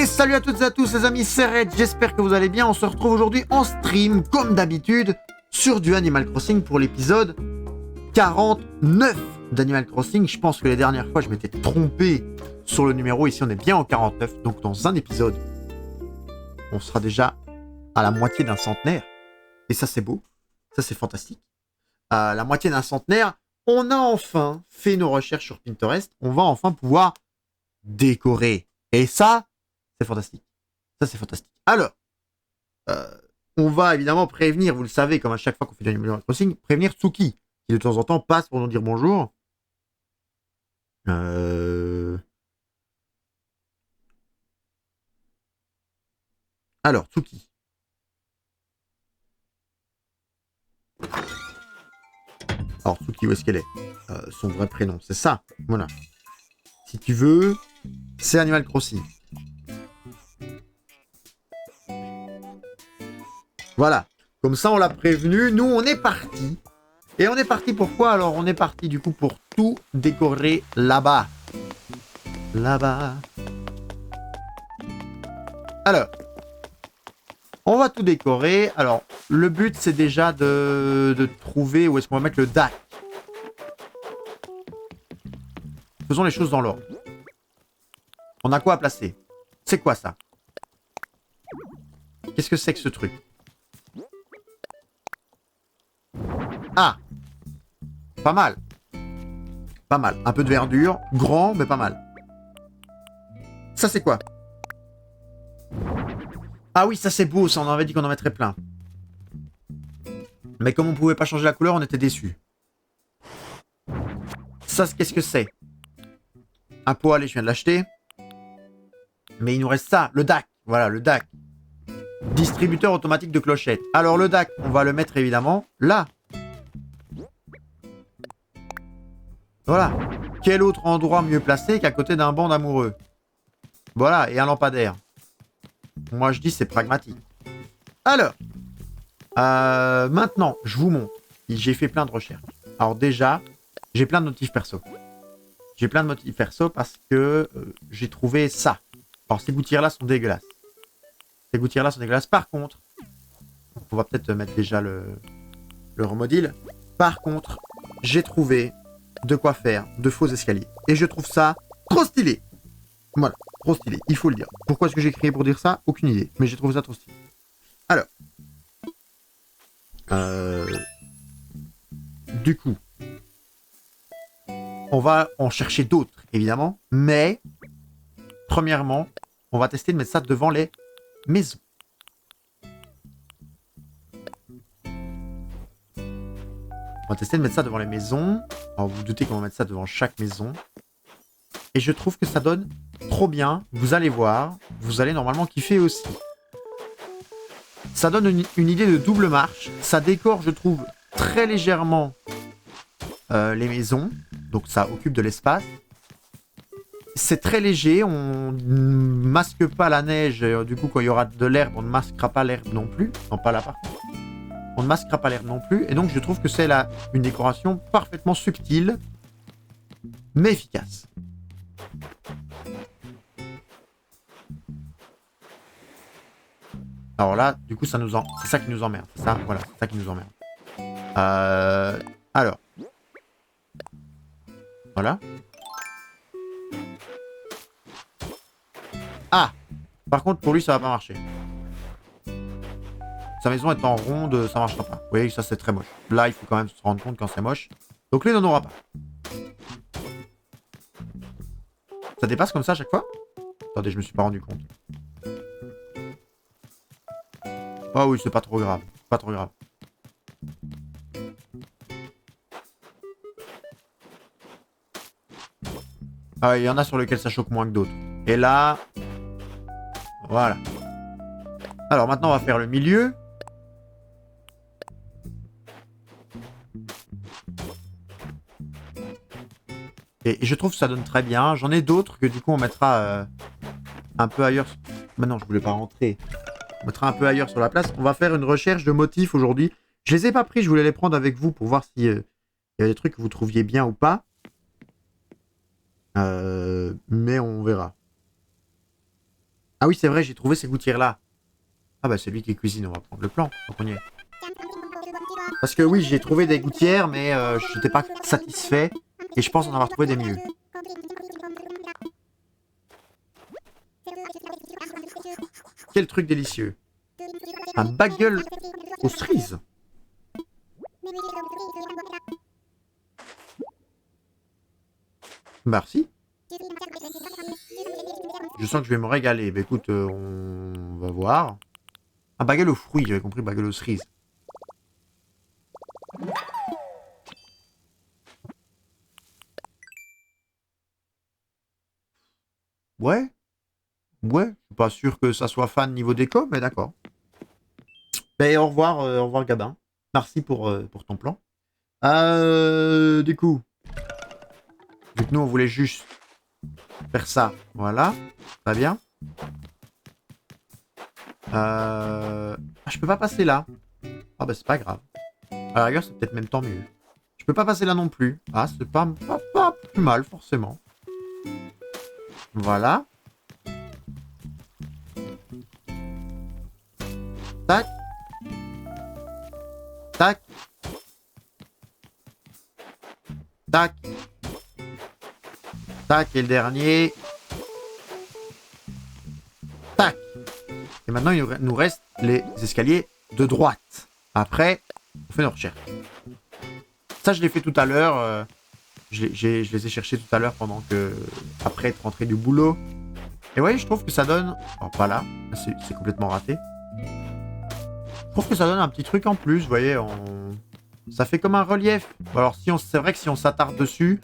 salut à toutes et à tous les amis, c'est Red, j'espère que vous allez bien. On se retrouve aujourd'hui en stream, comme d'habitude, sur du Animal Crossing pour l'épisode 49 d'Animal Crossing. Je pense que les dernières fois, je m'étais trompé sur le numéro. Ici, on est bien en 49, donc dans un épisode, on sera déjà à la moitié d'un centenaire. Et ça, c'est beau, ça, c'est fantastique. À la moitié d'un centenaire, on a enfin fait nos recherches sur Pinterest. On va enfin pouvoir décorer. Et ça, c'est fantastique. Ça, c'est fantastique. Alors, on va évidemment prévenir, vous le savez, comme à chaque fois qu'on fait du Animal Crossing, prévenir Tsuki, qui de temps en temps passe pour nous dire bonjour. Alors, Tsuki. Alors, Tsuki, où est-ce qu'elle est, son vrai prénom, c'est ça. Voilà. Si tu veux, c'est Animal Crossing. Voilà. Comme ça, on l'a prévenu. Nous, on est parti. Et on est parti pourquoi? Alors, on est parti du coup pour tout décorer là-bas. Là-bas. Alors, on va tout décorer. Alors, le but, c'est déjà de trouver où est-ce qu'on va mettre le DAC. Faisons les choses dans l'ordre. On a quoi à placer? C'est quoi ça? Qu'est-ce que c'est que ce truc? Ah! Pas mal. Pas mal. Un peu de verdure. Grand, mais pas mal. Ça, c'est quoi? Ah oui, ça, c'est beau. Ça, on avait dit qu'on en mettrait plein. Mais comme on pouvait pas changer la couleur, on était déçus. Ça, qu'est-ce que c'est? Un poêle, je viens de l'acheter. Mais il nous reste ça, le DAC. Voilà, le DAC. Distributeur automatique de clochettes. Alors, le DAC, on va le mettre évidemment là. Voilà. Quel autre endroit mieux placé qu'à côté d'un banc d'amoureux? Voilà, et un lampadaire. Moi, je dis c'est pragmatique. Alors, maintenant, je vous montre. J'ai fait plein de recherches. Alors déjà, j'ai plein de notifs perso. J'ai plein de notifs perso parce que j'ai trouvé ça. Alors, ces gouttières-là sont dégueulasses. Ces gouttières-là sont dégueulasses. Par contre, on va peut-être mettre déjà le remodile. Par contre, j'ai trouvé de quoi faire de faux escaliers. Et je trouve ça trop stylé. Voilà, trop stylé, il faut le dire. Pourquoi est-ce que j'ai créé pour dire ça? Aucune idée. Mais j'ai trouvé ça trop stylé. Alors. Du coup. On va en chercher d'autres, évidemment. Mais, premièrement, on va tester de mettre ça devant les maisons. On va tester de mettre ça devant les maisons. Alors, vous vous doutez qu'on va mettre ça devant chaque maison. Et je trouve que ça donne trop bien. Vous allez voir. Vous allez normalement kiffer aussi. Ça donne une idée de double marche. Ça décore, je trouve, très légèrement les maisons. Donc ça occupe de l'espace. C'est très léger. On ne masque pas la neige. Du coup, quand il y aura de l'herbe, on ne masquera pas l'herbe non plus. Non, pas là par contre. On ne masquera pas l'herbe non plus. Et donc, je trouve que c'est une décoration parfaitement subtile, mais efficace. Alors là, du coup, c'est ça qui nous emmerde. Ça, voilà, c'est ça qui nous emmerde. Alors. Voilà. Ah! Par contre, pour lui, ça va pas marcher. Sa maison est en ronde, ça marchera pas. Vous voyez, ça c'est très moche. Là, il faut quand même se rendre compte quand c'est moche. Donc lui, il n'en aura pas. Ça dépasse comme ça à chaque fois? Attendez, je me suis pas rendu compte. Oh oui, c'est pas trop grave. Pas trop grave. Ah, il y en a sur lesquels ça choque moins que d'autres. Et là... Voilà. Alors maintenant, on va faire le milieu. Et je trouve que ça donne très bien. J'en ai d'autres que du coup, on mettra un peu ailleurs. Mais non, je voulais pas rentrer. On mettra un peu ailleurs sur la place. On va faire une recherche de motifs aujourd'hui. Je les ai pas pris, je voulais les prendre avec vous pour voir si y a des trucs que vous trouviez bien ou pas. Mais on verra. Ah oui, c'est vrai, j'ai trouvé ces gouttières-là. Ah bah c'est lui qui cuisine, on va prendre le plan, donc on y est. Parce que oui, j'ai trouvé des gouttières, mais je n'étais pas satisfait. Et je pense en avoir trouvé des mieux. Quel truc délicieux. Un bagel aux cerises. Merci. Je sens que je vais me régaler. Bah écoute, on va voir. Un bagel aux fruits, j'avais compris, bagel aux cerises. Ouais. Ouais. Je suis pas sûr que ça soit fan niveau déco, mais d'accord. Ben au revoir Gabin. Merci pour ton plan. Du coup, vu que nous on voulait juste faire ça, voilà, très bien. Je peux pas passer là. Ah bah c'est pas grave. À la rigueur, c'est peut-être même tant mieux. Je peux pas passer là non plus. Ah, c'est pas plus mal, forcément. Voilà. Tac. Tac. Tac. Tac, et le dernier. Tac. Et maintenant, il nous reste les escaliers de droite. Après, on fait nos recherches. Ça, je l'ai fait tout à l'heure. Je les ai cherchés tout à l'heure pendant que... Après être rentré du boulot. Et ouais, je trouve que ça donne... Oh, pas là. C'est complètement raté. Je trouve que ça donne un petit truc en plus, vous voyez. Ça fait comme un relief. Alors, c'est vrai que si on s'attarde dessus,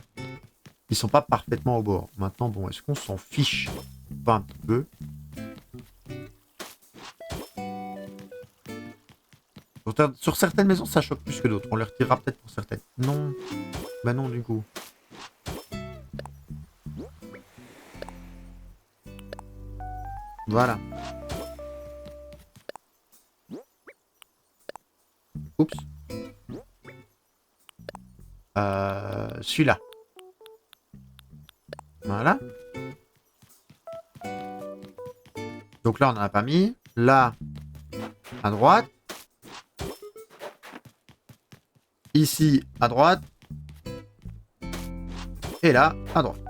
ils sont pas parfaitement au bord. Maintenant, bon, est-ce qu'on s'en fiche? Pas un petit peu. Sur certaines maisons, ça choque plus que d'autres. On les retirera peut-être pour certaines. Non. Bah non, du coup. Voilà. Oups. Celui-là. Voilà. Donc là, on n'en a pas mis. Là, à droite. Ici, à droite. Et là, à droite.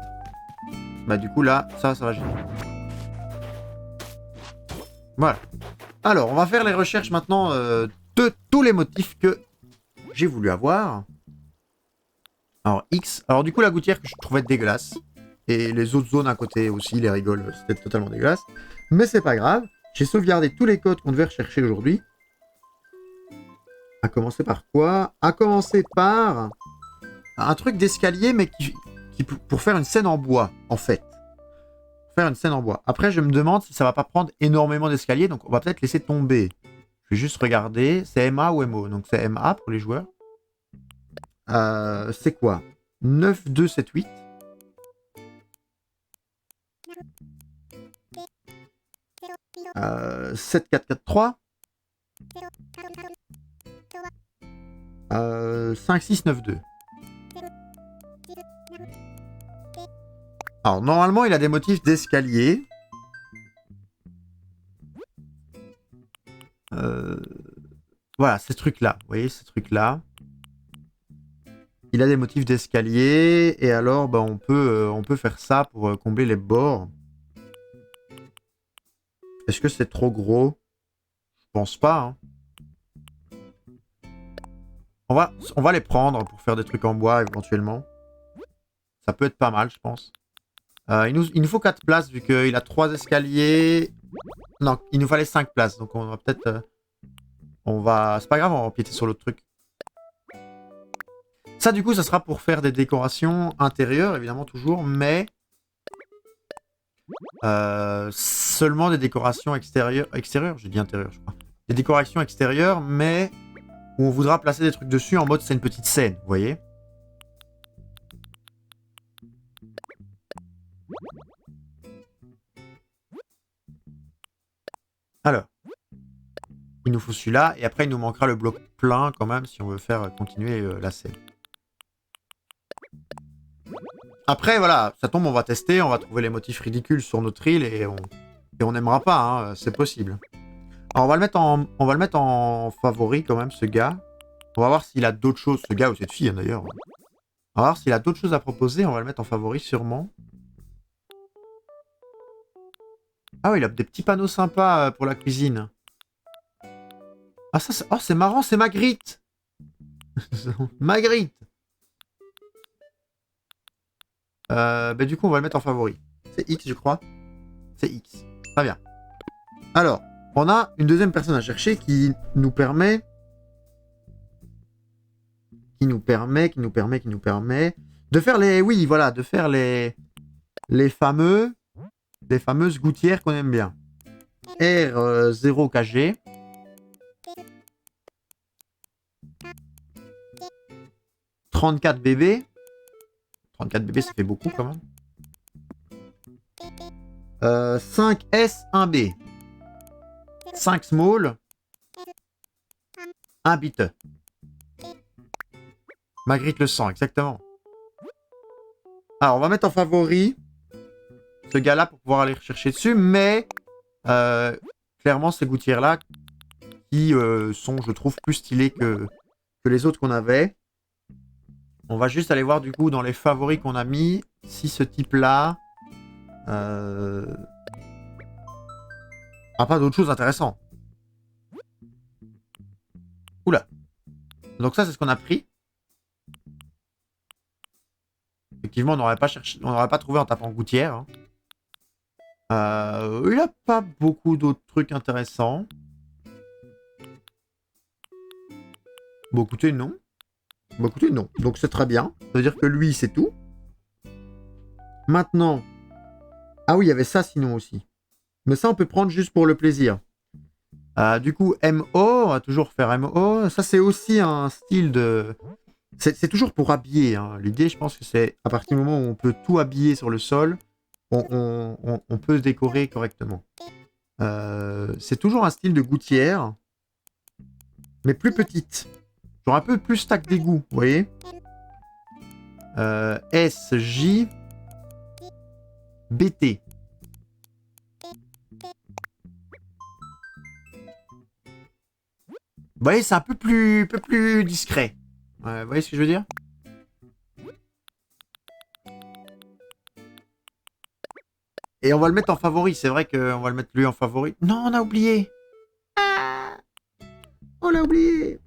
Bah du coup, là, ça va gêner. Voilà. Alors, on va faire les recherches maintenant de tous les motifs que j'ai voulu avoir. Alors, X. Alors, du coup, la gouttière que je trouvais dégueulasse. Et les autres zones à côté aussi, les rigoles, c'était totalement dégueulasse. Mais c'est pas grave. J'ai sauvegardé tous les codes qu'on devait rechercher aujourd'hui. À commencer par quoi? À commencer par un truc d'escalier, mais pour faire une scène en bois, en fait. Pour faire une scène en bois. Après, je me demande si ça va pas prendre énormément d'escaliers, donc on va peut-être laisser tomber. Je vais juste regarder. C'est MA ou MO? Donc c'est MA pour les joueurs. C'est quoi? 9, 2, 7, 8. 7, 4, 4, 3. 5, 6, 9, 2. Alors, normalement, il a des motifs d'escalier. Voilà, ces trucs-là. Vous voyez, ces trucs-là. Il a des motifs d'escalier. Et alors, bah, on peut faire ça pour combler les bords. Est-ce que c'est trop gros? Je pense pas. Hein. On va les prendre pour faire des trucs en bois éventuellement. Ça peut être pas mal, je pense. Il nous faut 4 places vu qu'il a 3 escaliers. Non, il nous fallait 5 places. Donc on va peut-être... C'est pas grave, on va empiéter sur l'autre truc. Ça, du coup, ça sera pour faire des décorations intérieures, évidemment, toujours. Mais... seulement des décorations extérieures. Extérieures? J'ai dit intérieures, je crois. Des décorations extérieures, mais... où on voudra placer des trucs dessus en mode c'est une petite scène, vous voyez? Alors, il nous faut celui-là, et après il nous manquera le bloc plein quand même si on veut faire continuer la scène. Après voilà, ça tombe, on va tester, on va trouver les motifs ridicules sur notre île et Et on n'aimera pas, hein, c'est possible. Alors on va le mettre en favori quand même, ce gars. On va voir s'il a d'autres choses, ce gars ou cette fille hein, d'ailleurs. On va voir s'il a d'autres choses à proposer, on va le mettre en favori sûrement. Ah oui, il a des petits panneaux sympas pour la cuisine. Ah ça, oh c'est marrant, c'est Magritte. Magritte. Bah, du coup, on va le mettre en favori. C'est X, je crois. C'est X. Très bien. Alors, on a une deuxième personne à chercher qui nous permet de faire les... Oui, voilà, de faire les fameuses gouttières qu'on aime bien. R0KG. 34 bébés. 34 bébés, ça fait beaucoup quand même. 5S, 1B. 5 small. 1 bit. Magritte le sang, exactement. Alors, on va mettre en favori ce gars-là pour pouvoir aller rechercher dessus, mais clairement, ces gouttières-là qui sont, je trouve, plus stylées que les autres qu'on avait. On va juste aller voir du coup dans les favoris qu'on a mis si ce type-là a pas d'autre chose intéressant. Oula. Donc ça, c'est ce qu'on a pris. Effectivement, on n'aurait pas trouvé en tapant gouttière. Hein. Il n'y a pas beaucoup d'autres trucs intéressants. Bon, écoutez, non. Bon, écoutez, non. Donc, c'est très bien. Ça veut dire que lui, c'est tout. Maintenant... Ah oui, il y avait ça sinon aussi. Mais ça, on peut prendre juste pour le plaisir. Du coup, MO, on va toujours faire MO. Ça, c'est aussi un style de... C'est toujours pour habiller. Hein. L'idée, je pense que c'est à partir du moment où on peut tout habiller sur le sol, on peut se décorer correctement. C'est toujours un style de gouttière, mais plus petite. Genre un peu plus stack d'égout, vous voyez. SJ BT. Vous voyez, c'est un peu plus discret. Vous voyez ce que je veux dire? Et on va le mettre en favori. C'est vrai qu'on va le mettre lui en favori. Non, on a oublié. Ah, on l'a oublié.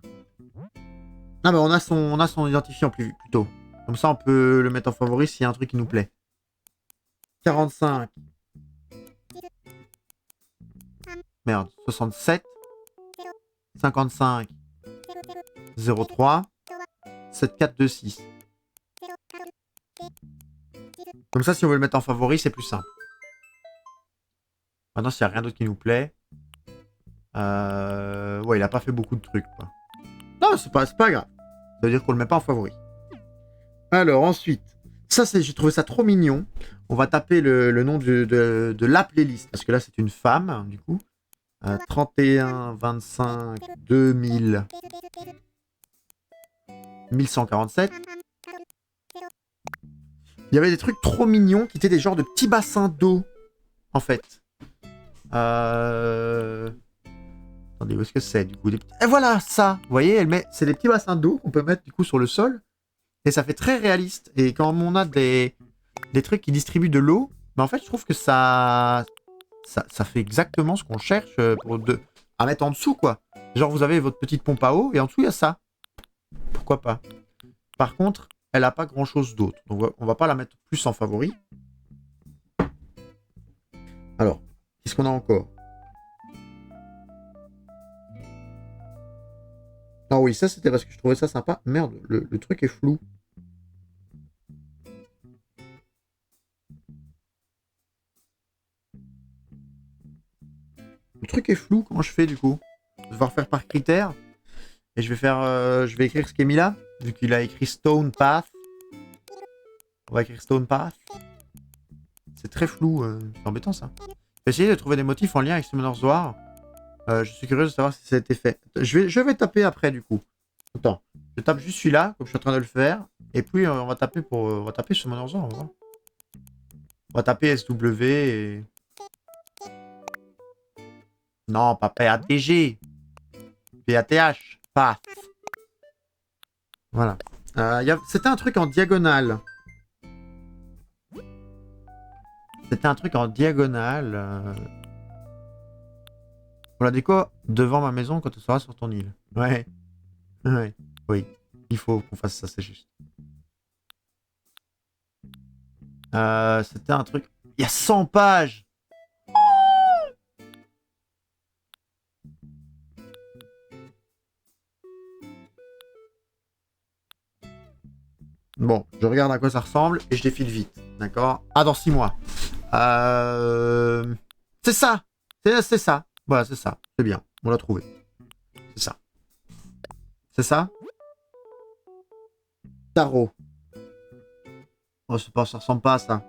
Ah bah on a son identifiant plutôt. Comme ça, on peut le mettre en favori s'il y a un truc qui nous plaît. 45. Merde. 67. 55. 03. 7426. Comme ça, si on veut le mettre en favori, c'est plus simple. Maintenant, s'il n'y a rien d'autre qui nous plaît... Ouais, il a pas fait beaucoup de trucs, quoi. Non, c'est pas grave. Ça veut dire qu'on le met pas en favori. Alors, ensuite... Ça, j'ai trouvé ça trop mignon. On va taper le nom de la playlist. Parce que là, c'est une femme, du coup. 31, 25, 2000... 1147. Il y avait des trucs trop mignons qui étaient des genres de petits bassins d'eau, en fait. Attendez, où est-ce que c'est, du coup? Et voilà, ça. Vous voyez, c'est des petits bassins d'eau qu'on peut mettre, du coup, sur le sol. Et ça fait très réaliste. Et quand on a des trucs qui distribuent de l'eau, ben en fait, je trouve que ça fait exactement ce qu'on cherche à mettre en dessous, quoi. Genre, vous avez votre petite pompe à eau, et en dessous, il y a ça. Pourquoi pas? Par contre, elle n'a pas grand-chose d'autre. Donc, on va pas la mettre plus en favori. Alors, qu'est-ce qu'on a encore? Ah oui, ça, c'était parce que je trouvais ça sympa. Merde, le truc est flou. Le truc est flou, comment je fais, du coup? Je vais refaire par critère. Et je vais écrire ce qu'il a mis là, vu qu'il a écrit Stone Path. On va écrire Stone Path. C'est très flou, c'est embêtant ça. Je vais essayer de trouver des motifs en lien avec Summoner's War. Je suis curieux de savoir si ça a été fait. Je vais taper après du coup. Attends, je tape juste celui-là, comme je suis en train de le faire. Et puis on va taper Summoner's War, on va voir. On va taper SW et... Non, pas PATG. PATH. PATH. Voilà. C'était un truc en diagonale. C'était un truc en diagonale. Pour la déco devant ma maison quand tu seras sur ton île. Ouais. Ouais. Oui. Il faut qu'on fasse ça, c'est juste. C'était un truc... Il y a 100 pages. Bon, je regarde à quoi ça ressemble et je défile vite. D'accord? Ah, dans 6 mois. C'est ça. C'est ça. Voilà, c'est ça. C'est bien. On l'a trouvé. C'est ça. C'est ça? Tarot. Oh, c'est pas, ça ressemble pas à ça.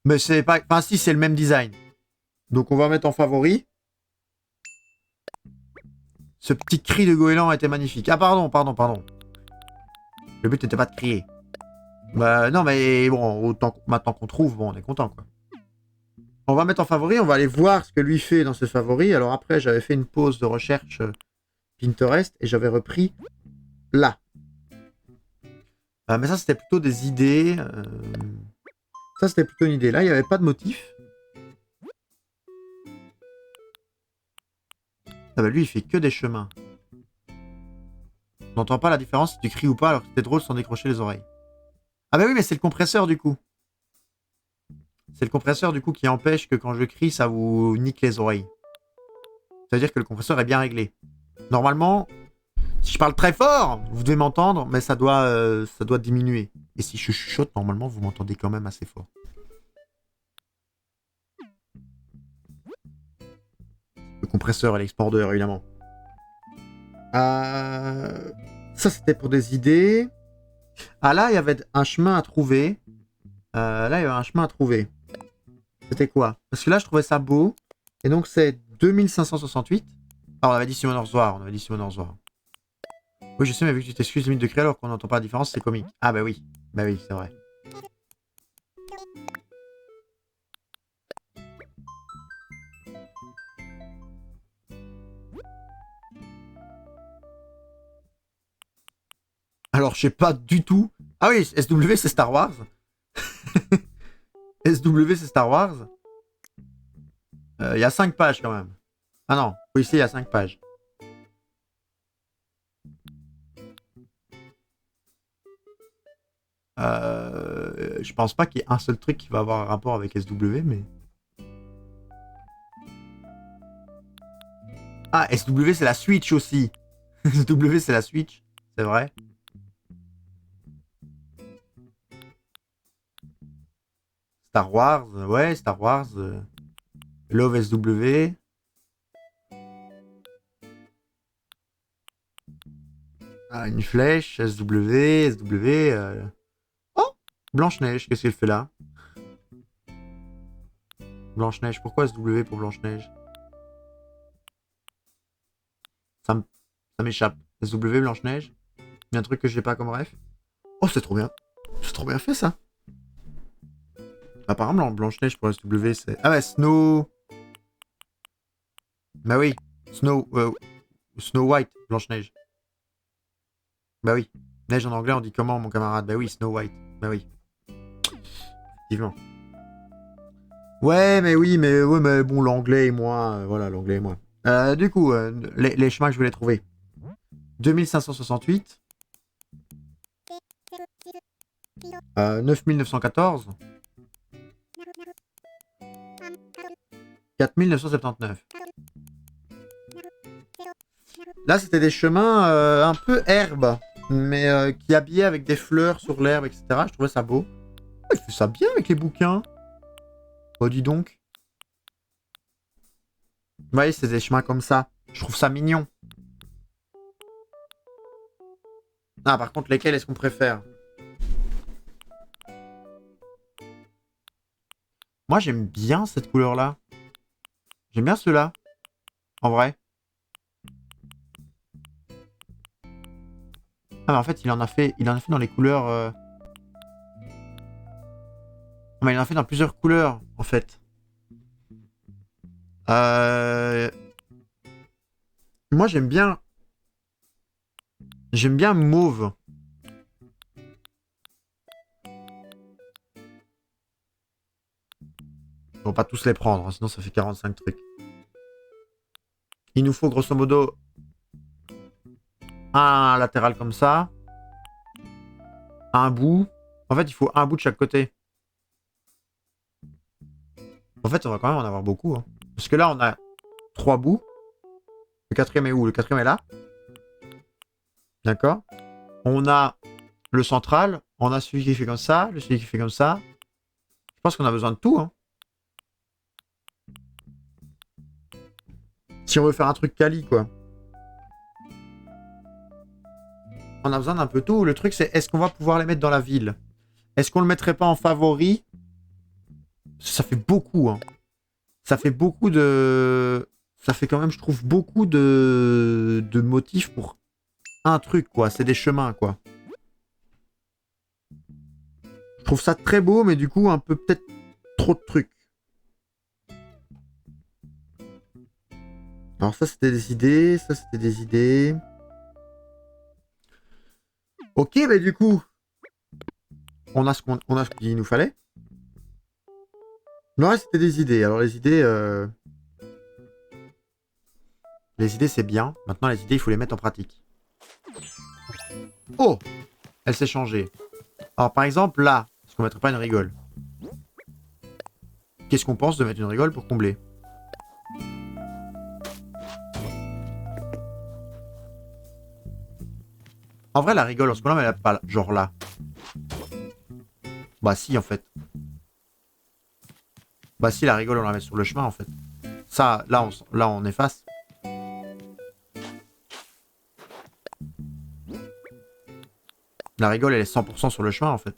Mais c'est pas... Enfin, si, c'est le même design. Donc, on va mettre en favori. Ce petit cri de goéland était magnifique. Ah, pardon. Le but n'était pas de crier. Bah, non, mais bon, autant, maintenant qu'on trouve, bon, on est content, quoi. On va mettre en favori, on va aller voir ce que lui fait dans ses favoris. Alors après, j'avais fait une pause de recherche Pinterest et j'avais repris là. Mais ça, c'était plutôt des idées. Ça, c'était plutôt une idée. Là, il n'y avait pas de motif. Ah bah lui, il fait que des chemins. On n'entend pas la différence si tu cries ou pas alors que c'était drôle sans décrocher les oreilles. Ah bah oui, mais c'est le compresseur du coup. C'est le compresseur du coup qui empêche que quand je crie, ça vous nique les oreilles. Ça veut dire que le compresseur est bien réglé. Normalement, si je parle très fort, vous devez m'entendre, mais ça doit diminuer. Et si je chuchote, normalement, vous m'entendez quand même assez fort. Le compresseur et l'exporteur, évidemment. Ça, c'était pour des idées. Ah, là, il y avait un chemin à trouver. C'était quoi? Parce que là, je trouvais ça beau. Et donc, c'est 2568. Ah, on avait dit Simon Orzoir. Oui, je sais, mais vu que tu t'excuses limite de créer alors qu'on n'entend pas la différence, c'est comique. Ah, bah oui. Bah oui, c'est vrai. Alors, je sais pas du tout. Ah oui, SW, c'est Star Wars. SW, c'est Star Wars. Il y a 5 pages quand même. Ah non, oui, ici, il y a 5 pages. Je pense pas qu'il y ait un seul truc qui va avoir un rapport avec SW, mais... Ah, SW, c'est la Switch aussi. SW, c'est la Switch, c'est vrai. Star Wars, ouais, Star Wars. Love SW. Ah, une flèche, SW. Oh, Blanche-Neige, qu'est-ce qu'elle fait là? Blanche-Neige, pourquoi SW pour Blanche-Neige? Ça m'échappe. SW, Blanche-Neige. Il y a un truc que j'ai pas comme ref. Oh, c'est trop bien. C'est trop bien fait ça. Apparemment, Blanche-Neige pour SW, c'est... Ah ouais, Snow... Bah oui. Snow White, Blanche-Neige. Bah oui. Neige en anglais, on dit comment, mon camarade? Bah oui, Snow White. Bah oui. Effectivement. Ouais, mais bon, l'anglais et moi... voilà, l'anglais et moi. Du coup, les chemins que je voulais trouver. 2568. 9914. 4979. Là, c'était des chemins un peu herbe, mais qui habillaient avec des fleurs sur l'herbe, etc. Je trouvais ça beau. Il fait ça bien avec les bouquins. Oh, dis donc. Vous voyez, c'est des chemins comme ça. Je trouve ça mignon. Ah, par contre, lesquels est-ce qu'on préfère? Moi, j'aime bien cette couleur-là. J'aime bien ceux-là. En vrai. Ah, mais en fait, il en a fait dans les couleurs... Ah, mais il en a fait dans plusieurs couleurs, en fait. Euh... Moi, j'aime bien... J'aime bien mauve. On va pas tous les prendre, hein, sinon ça fait 45 trucs. Il nous faut grosso modo un latéral comme ça. Un bout. En fait, il faut un bout de chaque côté. En fait, on va quand même en avoir beaucoup. Hein. Parce que là, on a 3 bouts. Le quatrième est où? Le quatrième est là. D'accord. On a le central. On a celui qui fait comme ça. Celui qui fait comme ça. Je pense qu'on a besoin de tout. Hein. Si on veut faire un truc quali, quoi. On a besoin d'un peu tout. Le truc, c'est est-ce qu'on va pouvoir les mettre dans la ville? Est-ce qu'on le mettrait pas en favori? Ça fait beaucoup, hein. Ça fait beaucoup de... Ça fait quand même, je trouve, beaucoup de motifs pour un truc, quoi. C'est des chemins, quoi. Je trouve ça très beau, mais du coup, un peu peut-être trop de trucs. Alors ça, c'était des idées. Ça, c'était des idées. Ok, bah du coup, on a ce qu'il nous fallait. Le reste, c'était des idées. Alors les idées... Les idées, c'est bien. Maintenant, les idées, il faut les mettre en pratique. Oh! Elle s'est changée. Alors, par exemple, là, est-ce qu'on mettrait pas une rigole? Qu'est-ce qu'on pense de mettre une rigole pour combler? En vrai, la rigole, en ce moment, elle a pas genre là. Bah si, en fait. Bah si, la rigole, on la met sur le chemin, en fait. Ça, là, on efface. La rigole, elle est 100% sur le chemin, en fait.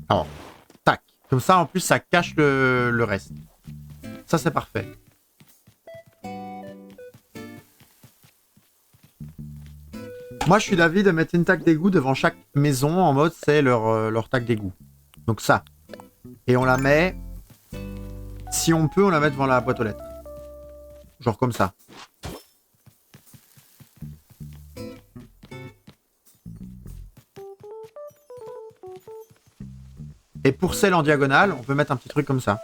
Alors, tac. Comme ça, en plus, ça cache le reste. Ça, c'est parfait. Moi, je suis d'avis de mettre une taque d'égout devant chaque maison en mode c'est leur taque d'égout. Donc ça. Et on la met... Si on peut, on la met devant la boîte aux lettres. Genre comme ça. Et pour celle en diagonale, on peut mettre un petit truc comme ça.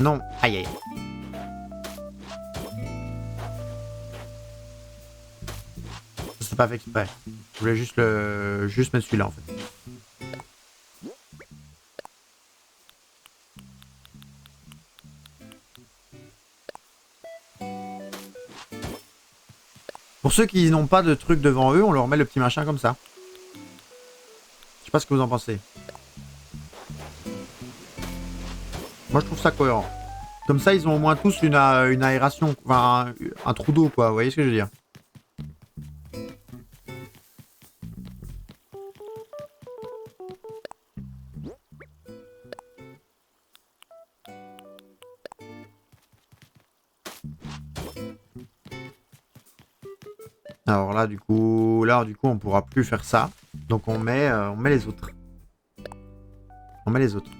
Non, aïe aïe. C'est pas fait exprès. Je voulais juste mettre celui-là en fait. Pour ceux qui n'ont pas de truc devant eux, on leur met le petit machin comme ça. Je sais pas ce que vous en pensez. Moi je trouve ça cohérent. Comme ça ils ont au moins tous une aération, enfin un trou d'eau quoi, vous voyez ce que je veux dire? Alors là du coup, on pourra plus faire ça. Donc on met les autres. On met les autres.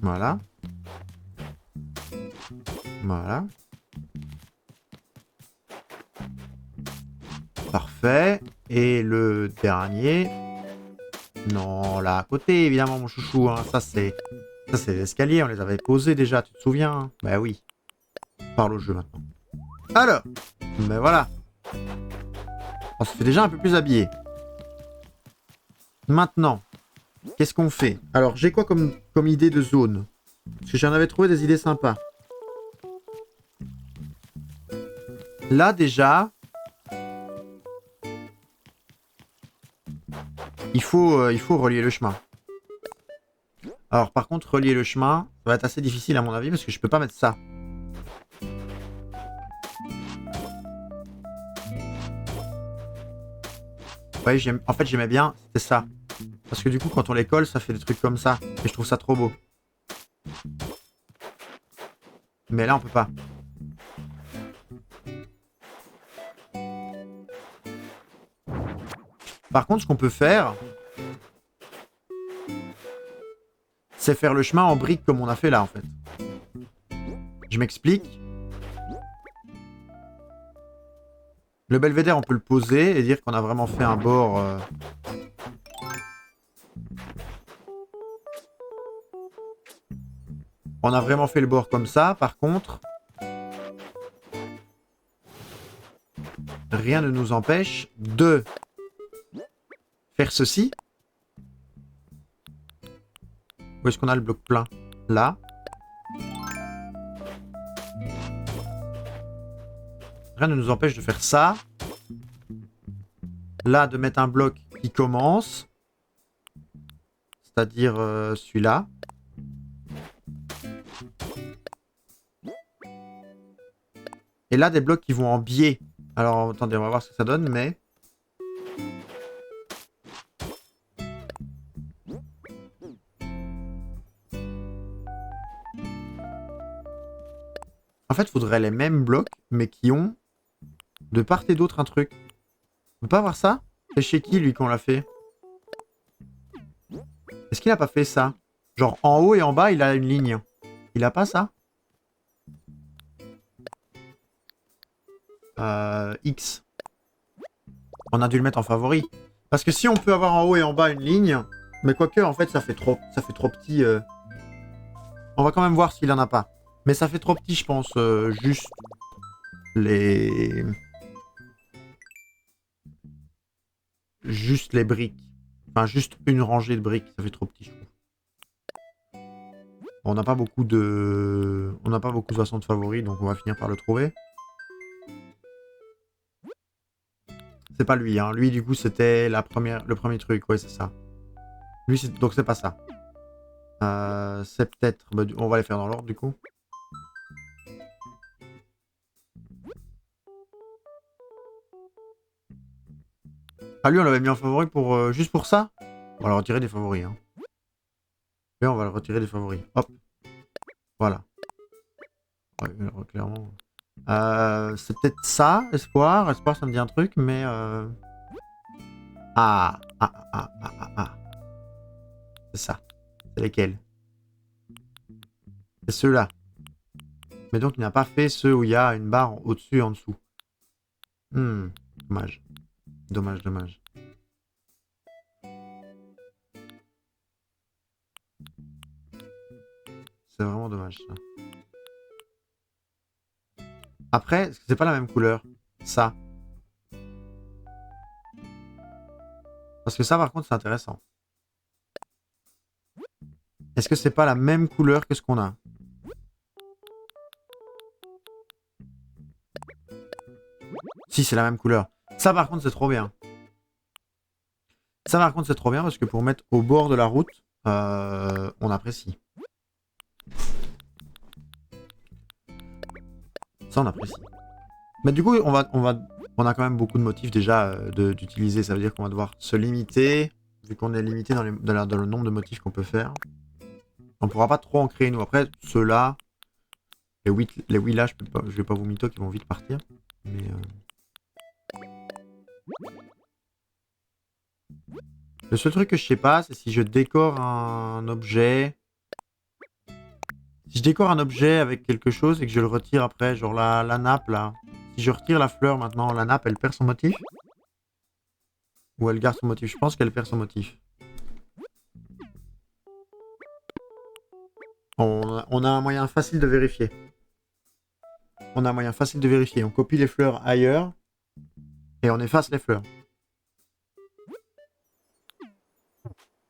Voilà. Voilà. Parfait. Et le dernier. Non, là à côté, évidemment, mon chouchou. Hein. Ça, c'est l'escalier. On les avait posés déjà, tu te souviens? Bah oui. Parle au jeu maintenant. Alors, ben voilà. On se fait déjà un peu plus habillé. Maintenant, qu'est-ce qu'on fait? Alors, j'ai quoi comme idée de zone? Parce que j'en avais trouvé des idées sympas. Là, déjà, il faut relier le chemin. Alors, par contre, relier le chemin, ça va être assez difficile à mon avis, parce que je peux pas mettre ça. Ouais, en fait, j'aimais bien, c'était ça. Parce que du coup, quand on les colle, ça fait des trucs comme ça. Et je trouve ça trop beau. Mais là, on peut pas. Par contre, ce qu'on peut faire, c'est faire le chemin en briques comme on a fait là, en fait. Je m'explique. Le belvédère, on peut le poser et dire qu'on a vraiment fait un bord... On a vraiment fait le bord comme ça. Par contre, rien ne nous empêche de faire ceci. Où est-ce qu'on a le bloc plein? Là. Rien ne nous empêche de faire ça. Là, de mettre un bloc qui commence. C'est-à-dire celui-là. Et là, des blocs qui vont en biais. Alors, attendez, on va voir ce que ça donne, mais... En fait, il faudrait les mêmes blocs, mais qui ont de part et d'autre un truc. On peut pas voir ça? C'est chez qui, lui, qu'on l'a fait? Est-ce qu'il a pas fait ça? Genre, en haut et en bas, il a une ligne. Il a pas ça? X. On a dû le mettre en favori. Parce que si on peut avoir en haut et en bas une ligne, mais quoique, en fait, ça fait trop petit. On va quand même voir s'il en a pas. Mais ça fait trop petit, je pense, juste les... Juste les briques. Enfin, juste une rangée de briques, ça fait trop petit, je trouve. On n'a pas beaucoup de... On n'a pas beaucoup de façons de favoris, donc on va finir par le trouver. C'est pas lui, hein. Lui, du coup, c'était le premier truc. Ouais, c'est ça. Lui, donc c'est pas ça. C'est peut-être... Bah, on va les faire dans l'ordre, du coup. Ah, lui, on l'avait mis en favori pour juste pour ça? On va le retirer des favoris, hein. Et on va le retirer des favoris. Hop. Voilà. Ouais, alors, clairement... c'est peut-être ça, Espoir. Espoir, ça me dit un truc, mais... Ah. C'est ça. C'est lesquels? C'est ceux-là. Mais donc, il n'a pas fait ceux où il y a une barre au-dessus et en dessous. Dommage. Dommage. C'est vraiment dommage, ça. Après, est-ce que c'est pas la même couleur? Ça. Parce que ça, par contre, c'est intéressant. Est-ce que c'est pas la même couleur que ce qu'on a? Si, c'est la même couleur. Ça, par contre, c'est trop bien. Ça, par contre, c'est trop bien parce que pour mettre au bord de la route, on apprécie. Ça, on apprécie. Mais du coup, on a quand même beaucoup de motifs déjà d'utiliser. Ça veut dire qu'on va devoir se limiter, vu qu'on est limité dans le nombre de motifs qu'on peut faire. On pourra pas trop en créer, nous. Après, ceux-là, les 8 là, je vais pas vous mytho qui vont vite partir. Mais... Le seul truc que je sais pas, c'est si je décore un objet... Si je décore un objet avec quelque chose et que je le retire après, genre la nappe, là. Si je retire la fleur maintenant, la nappe, elle perd son motif? Ou elle garde son motif? Je pense qu'elle perd son motif. On a un moyen facile de vérifier. on a un moyen facile de vérifier. On copie les fleurs ailleurs et on efface les fleurs.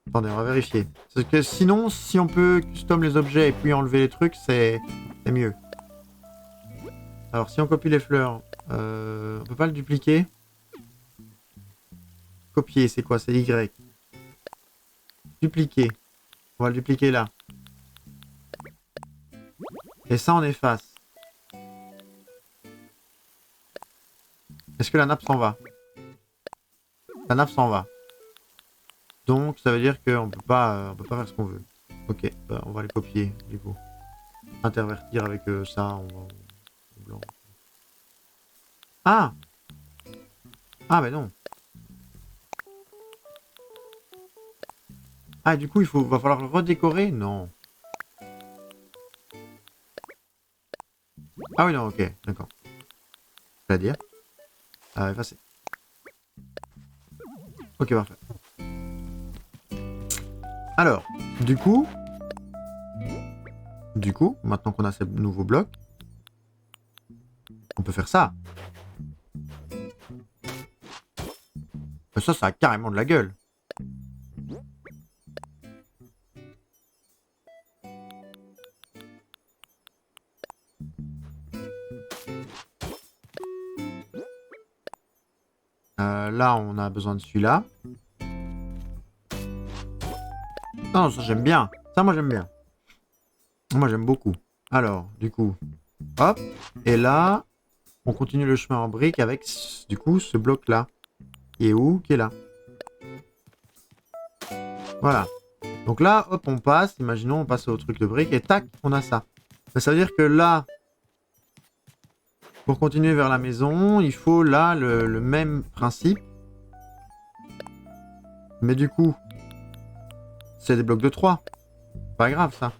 Attendez, on va vérifier. Parce que sinon, si on peut custom les objets et puis enlever les trucs, c'est mieux. Alors, si on copie les fleurs, on peut pas le dupliquer. Copier, c'est quoi? C'est Y. Dupliquer. On va le dupliquer là. Et ça, on efface. Est-ce que la nappe s'en va? La nappe s'en va. Donc, ça veut dire qu'on peut pas faire ce qu'on veut. Ok, bah, on va les copier, du coup. Intervertir avec ça, on va... Blanc. Ah! Ah, mais non. Ah, du coup, va falloir le redécorer? Non. Ah oui, non, ok, d'accord. C'est-à-dire effacer. Ok, parfait. Alors, du coup, maintenant qu'on a ces nouveaux blocs, on peut faire ça. Mais ça a carrément de la gueule. Là, on a besoin de celui-là. Non, ça j'aime bien. Ça, moi j'aime bien. Moi j'aime beaucoup. Alors, du coup, hop. Et là, on continue le chemin en brique avec, du coup, ce bloc-là. Qui est où? Qui est là. Voilà. Donc là, hop, on passe. Imaginons, on passe au truc de brique et tac, on a ça. Ça veut dire que là, pour continuer vers la maison, il faut là le même principe. Mais du coup, c'est des blocs de 3. Pas grave ça.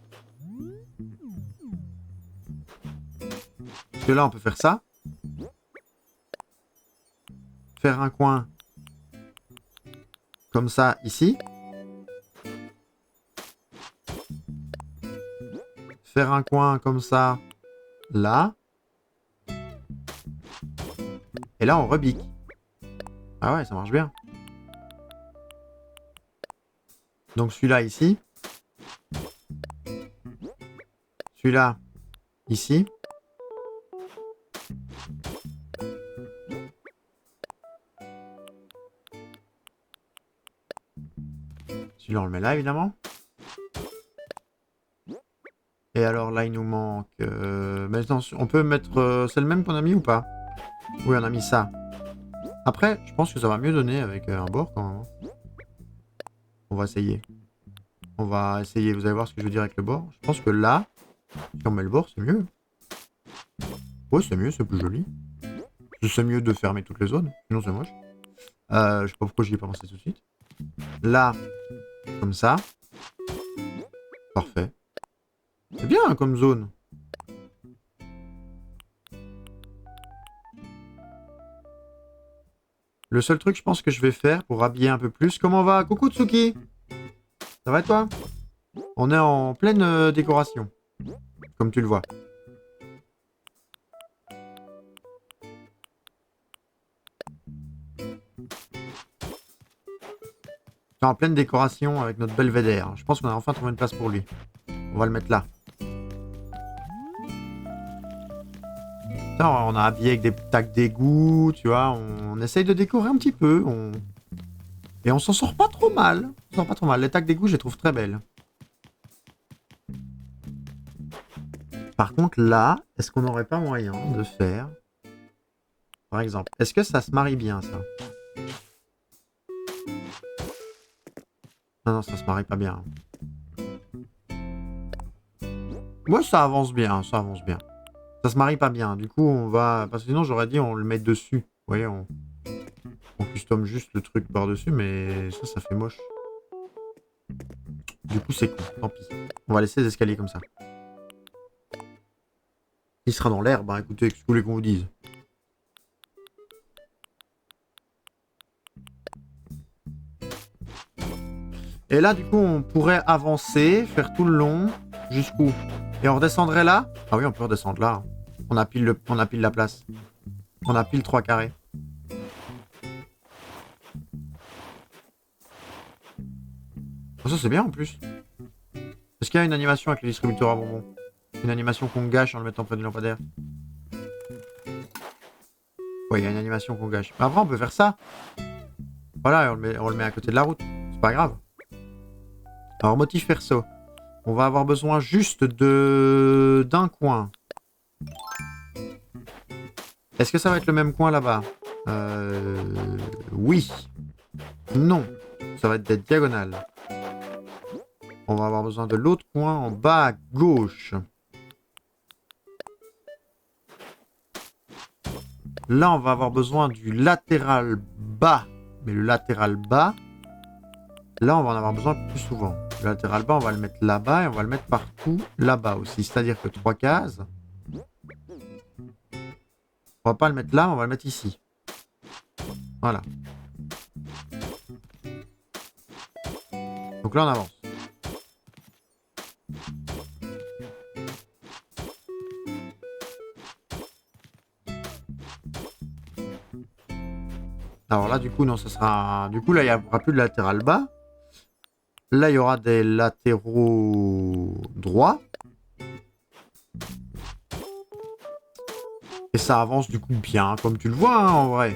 Parce que là, on peut faire ça. Faire un coin comme ça ici. Faire un coin comme ça là. Et là, on rebique. Ah ouais, ça marche bien. Donc celui-là ici. Celui-là ici. Celui-là, on le met là, évidemment. Et alors là, il nous manque... Maintenant, on peut mettre... c'est le même qu'on a mis ou pas? Oui, on a mis ça. Après, je pense que ça va mieux donner avec un bord quand même. On va essayer. On va essayer. Vous allez voir ce que je veux dire avec le bord. Je pense que là, si on met le bord, c'est mieux. Ouais, c'est mieux, c'est plus joli. C'est mieux de fermer toutes les zones. Sinon, c'est moche. Je sais pas pourquoi j'y ai pas pensé tout de suite. Là, comme ça. Parfait. C'est bien hein, comme zone. Le seul truc, je pense que je vais faire pour habiller un peu plus. Comment va? Coucou Tsuki. Ça va toi? On est en pleine décoration. Comme tu le vois. En pleine décoration avec notre belvédère. Je pense qu'on a enfin trouvé une place pour lui. On va le mettre là. On a habillé avec des tacs d'égout, tu vois. On essaye de décorer un petit peu. Et on s'en sort pas trop mal. On s'en sort pas trop mal. Les tacs d'égout, je les trouve très belles. Par contre, là, est-ce qu'on n'aurait pas moyen de faire... Par exemple, est-ce que ça se marie bien, ça? Non, non, ça se marie pas bien. Moi, ça avance bien, ça avance bien. Ça se marie pas bien. Du coup, on va... Parce que sinon, j'aurais dit on le met dessus. Vous voyez, on custom juste le truc par-dessus, mais ça fait moche. Du coup, c'est con. Tant pis. On va laisser les escaliers comme ça. Il sera dans l'air. Bah écoutez, qu'est-ce que vous voulez qu'on vous dise? Et là, du coup, on pourrait avancer, faire tout le long, jusqu'où? Et on redescendrait là? Ah oui, on peut redescendre là. On a pile la place. On a pile 3 carrés. Oh, ça c'est bien en plus. Est-ce qu'il y a une animation avec les distributeurs à bonbons? Une animation qu'on gâche en le mettant près du lampadaire? Ouais, il y a une animation qu'on gâche. Mais après, on peut faire ça. Voilà, on le met à côté de la route. C'est pas grave. Alors, motif perso. On va avoir besoin juste d'un coin. Est-ce que ça va être le même coin là-bas? Oui. Non. Ça va être des diagonales. On va avoir besoin de l'autre coin en bas à gauche. Là, on va avoir besoin du latéral bas. Mais le latéral bas, là, on va en avoir besoin plus souvent. Le latéral bas, on va le mettre là-bas et on va le mettre partout là-bas aussi. C'est-à-dire que 3 cases. On va pas le mettre là, on va le mettre ici. Voilà. Donc là, on avance. Alors là, du coup, non, ça sera... Du coup, là, il n'y aura plus de latéral bas. Là, il y aura des latéraux droits. Et ça avance, du coup, bien, comme tu le vois, hein, en vrai.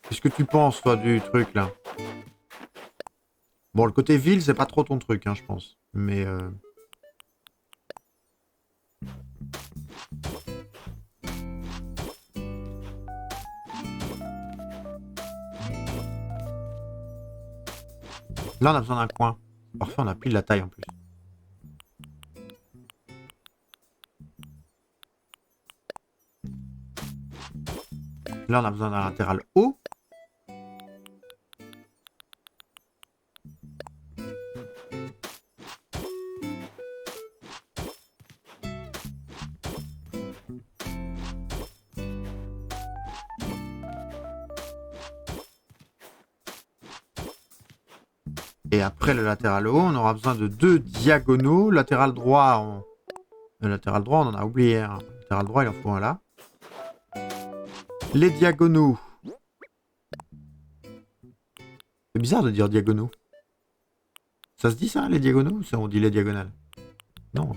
Qu'est-ce que tu penses, toi, du truc, là? Bon, le côté ville, c'est pas trop ton truc, hein, je pense. Mais... Là, on a besoin d'un coin. Parfois, on a pile la taille, en plus. Là, on a besoin d'un latéral haut. Et après le latéral haut, on aura besoin de 2 diagonaux. Latéral droit, le latéral droit, on en a oublié un. Le latéral droit, il en faut un là. Les diagonaux. C'est bizarre de dire diagonaux. Ça se dit ça, les diagonaux, ou ça on dit les diagonales? Non.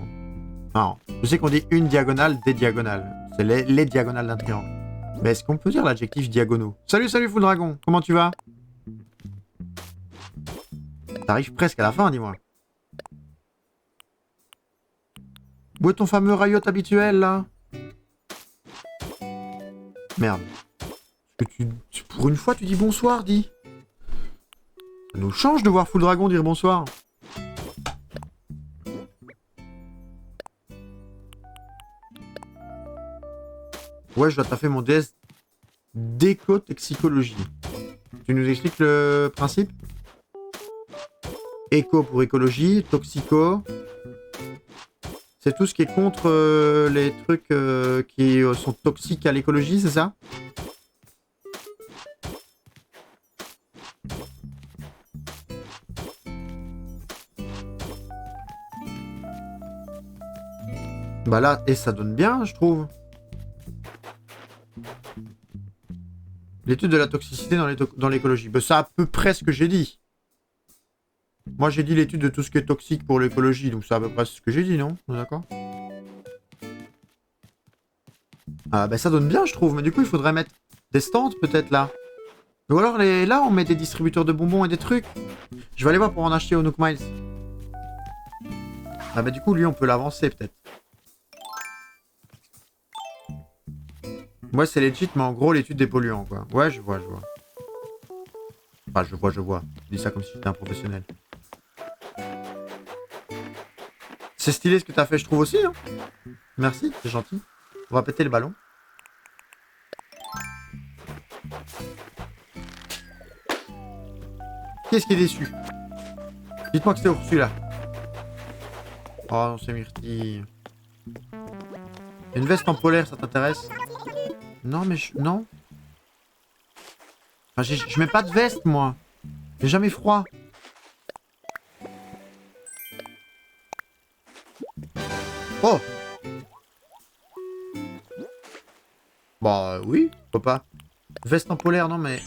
Non. Je sais qu'on dit une diagonale, des diagonales. C'est les diagonales d'un triangle. Mais est-ce qu'on peut dire l'adjectif diagonaux? Salut, salut, Full Dragon. Comment tu vas? T'arrives presque à la fin, dis-moi. Où est ton fameux riot habituel, là? Merde. Pour une fois, tu dis bonsoir, dis. Ça nous change de voir Full Dragon dire bonsoir. Ouais, je dois taffer mon DS d'éco-toxicologie. Tu nous expliques le principe? Éco pour écologie, toxico. C'est tout ce qui est contre les trucs qui sont toxiques à l'écologie, c'est ça? Bah là, et ça donne bien, je trouve. L'étude de la toxicité dans l'écologie. Bah, c'est à peu près ce que j'ai dit. Moi, j'ai dit l'étude de tout ce qui est toxique pour l'écologie, donc c'est à peu près ce que j'ai dit, non? D'accord? Ah, bah ça donne bien, je trouve. Mais du coup, il faudrait mettre des stands, peut-être, là. Ou alors, là, on met des distributeurs de bonbons et des trucs. Je vais aller voir pour en acheter au Nook Miles. Ah, bah du coup, lui, on peut l'avancer, peut-être. Moi, c'est legit, mais en gros, l'étude des polluants, quoi. Ouais, je vois. Enfin, je vois. Je dis ça comme si j'étais un professionnel. C'est stylé ce que t'as fait, je trouve aussi, hein. Merci, c'est gentil. On va péter le ballon. Qui est-ce qui est déçu? Dites-moi que c'est Ursula. Oh non, c'est Myrtille. Une veste en polaire, ça t'intéresse? Non, mais non. Enfin, je mets pas de veste, moi. J'ai jamais froid. Oh! Bah oui, pourquoi pas. Veste en polaire, non mais...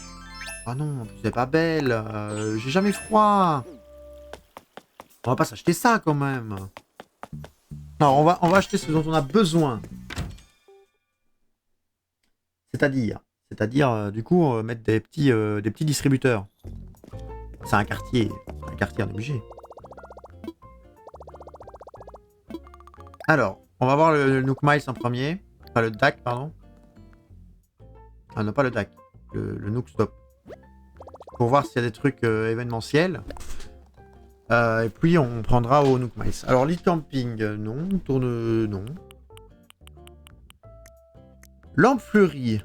Ah non, c'est pas belle. J'ai jamais froid. On va pas s'acheter ça quand même. Non, on va acheter ce dont on a besoin. C'est-à-dire, du coup, mettre des petits distributeurs. C'est un quartier. Un quartier, on est obligé. Alors, on va voir le Nook Miles en premier. Enfin, le DAC, pardon. Ah non, pas le DAC. Le Nook Stop. Pour voir s'il y a des trucs événementiels. Et puis, on prendra au Nook Miles. Alors, lit camping, non. Tourne... non. Lampe fleurie.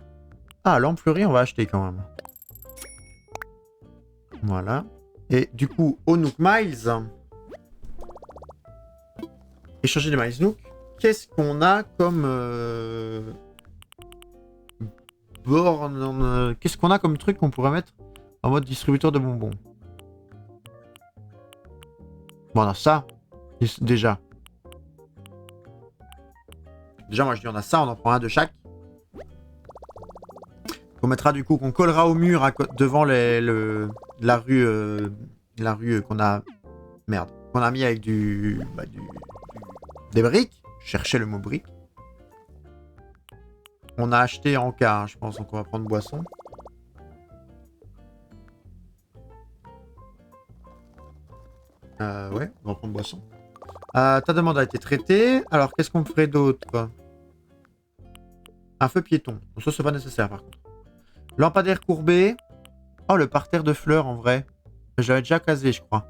Ah, lampe fleurie, on va acheter quand même. Voilà. Et du coup, au Nook Miles... Échanger des Miles Nook. Qu'est-ce qu'on a comme... borne... Qu'est-ce qu'on a comme truc qu'on pourrait mettre en mode distributeur de bonbons? Bon, on a ça. Déjà. Déjà, moi je dis on a ça, on en prend un de chaque. Qu'on mettra du coup, qu'on collera au mur devant la rue qu'on a... Merde. Qu'on a mis avec des briques. Je cherchais le mot brique. On a acheté en cas, je pense, donc on va prendre boisson. Ouais, on va prendre boisson. Ta demande a été traitée. Alors, qu'est-ce qu'on ferait d'autre? Un feu piéton. Donc, ça, c'est pas nécessaire, par contre. Lampadaire courbé. Oh, le parterre de fleurs, en vrai. Je l'avais déjà casé, je crois.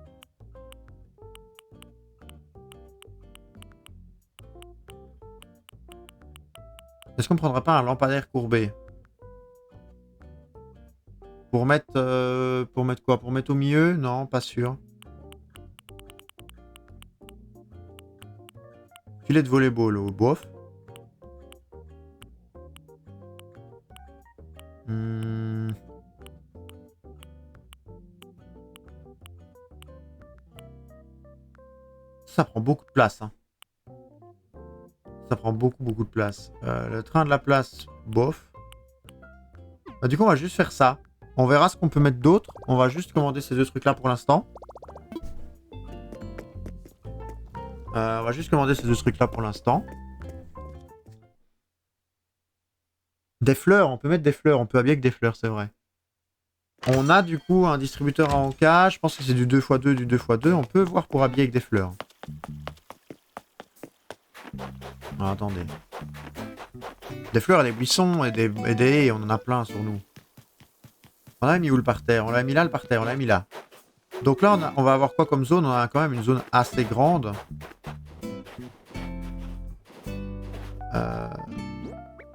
Est-ce qu'on prendra pas un lampadaire courbé? Pour mettre quoi? Pour mettre au milieu? Non, pas sûr. Filet de volleyball, au bof. Ça prend beaucoup de place. Hein. Ça prend beaucoup de place. Le train de la place, bof. Bah, du coup, on va juste faire ça. On verra ce qu'on peut mettre d'autre. On va juste commander ces deux trucs-là pour l'instant. On va juste commander ces deux trucs-là pour l'instant. Des fleurs, on peut mettre des fleurs. On peut habiller avec des fleurs, c'est vrai. On a du coup un distributeur à Anka. Je pense que c'est du 2x2, du 2x2. On peut voir pour habiller avec des fleurs. Ah, attendez. Des fleurs, des buissons et des haies, on en a plein sur nous. On l'a mis où le parterre? On l'a mis là le parterre, on l'a mis là. Donc là, on va avoir quoi comme zone? On a quand même une zone assez grande.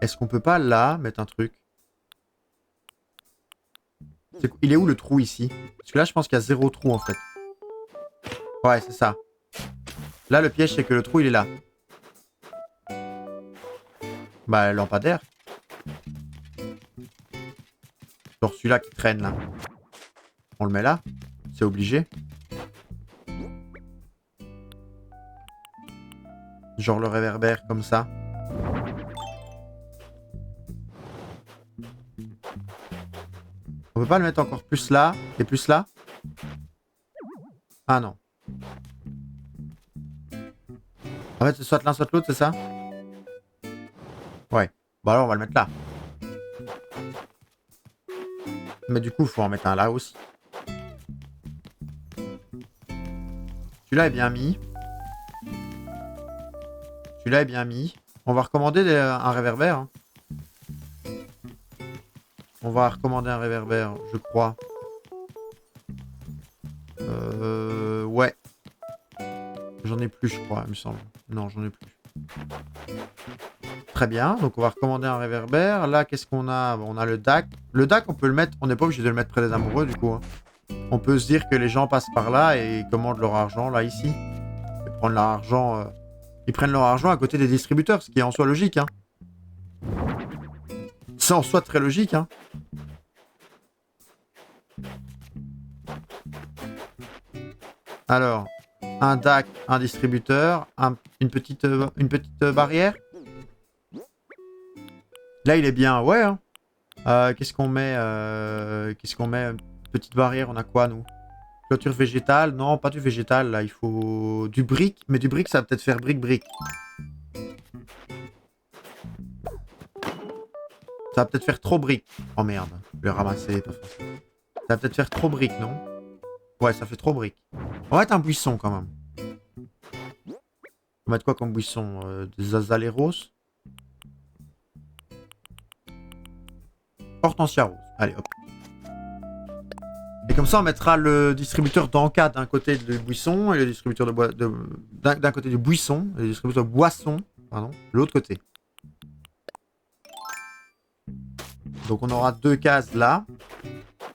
Est-ce qu'on peut pas là mettre un truc? Il est où le trou ici? Parce que là, je pense qu'il y a 0 trou en fait. Ouais, c'est ça. Là, le piège, c'est que le trou, il est là. Bah, lampadaire. Genre celui-là qui traîne là. On le met là. C'est obligé. Genre le réverbère comme ça. On peut pas le mettre encore plus là et plus là? Ah non. En fait, c'est soit l'un soit l'autre, c'est ça? Ouais. Bon alors on va le mettre là. Mais du coup, il faut en mettre un là aussi. Celui-là est bien mis. Celui-là est bien mis. On va recommander un réverbère. Hein. On va recommander un réverbère, je crois. Ouais. J'en ai plus, je crois, il me semble. Non, j'en ai plus. Très bien, donc on va recommander un réverbère. Là, qu'est-ce qu'on a? On a le DAC. Le DAC, on peut le mettre, on n'est pas obligé de le mettre près des amoureux, du coup. Hein. On peut se dire que les gens passent par là et commandent leur argent, là, ici. Et prendre leur argent... Ils prennent leur argent à côté des distributeurs, ce qui est en soi logique. Hein. C'est en soi très logique. Hein. Alors, un DAC, un distributeur, une petite barrière. Là, il est bien. Ouais, hein. Qu'est-ce qu'on met Petite barrière, on a quoi, nous? Clôture végétale? Non, pas du végétal, là. Il faut du brick. Mais du brick, ça va peut-être faire brick-brick. Ça va peut-être faire trop brick. Oh merde, je vais ramasser. Pas facile. Ça va peut-être faire trop brick, non? Ouais, ça fait trop brick. On va mettre un buisson, quand même. On va mettre quoi comme buisson? Des azaleros? Hortensia rose. Allez, hop. Et comme ça, on mettra le distributeur d'en-cas d'un côté du buisson et le distributeur d'un côté du buisson et le distributeur de boisson, pardon, de l'autre côté. Donc on aura 2 cases là.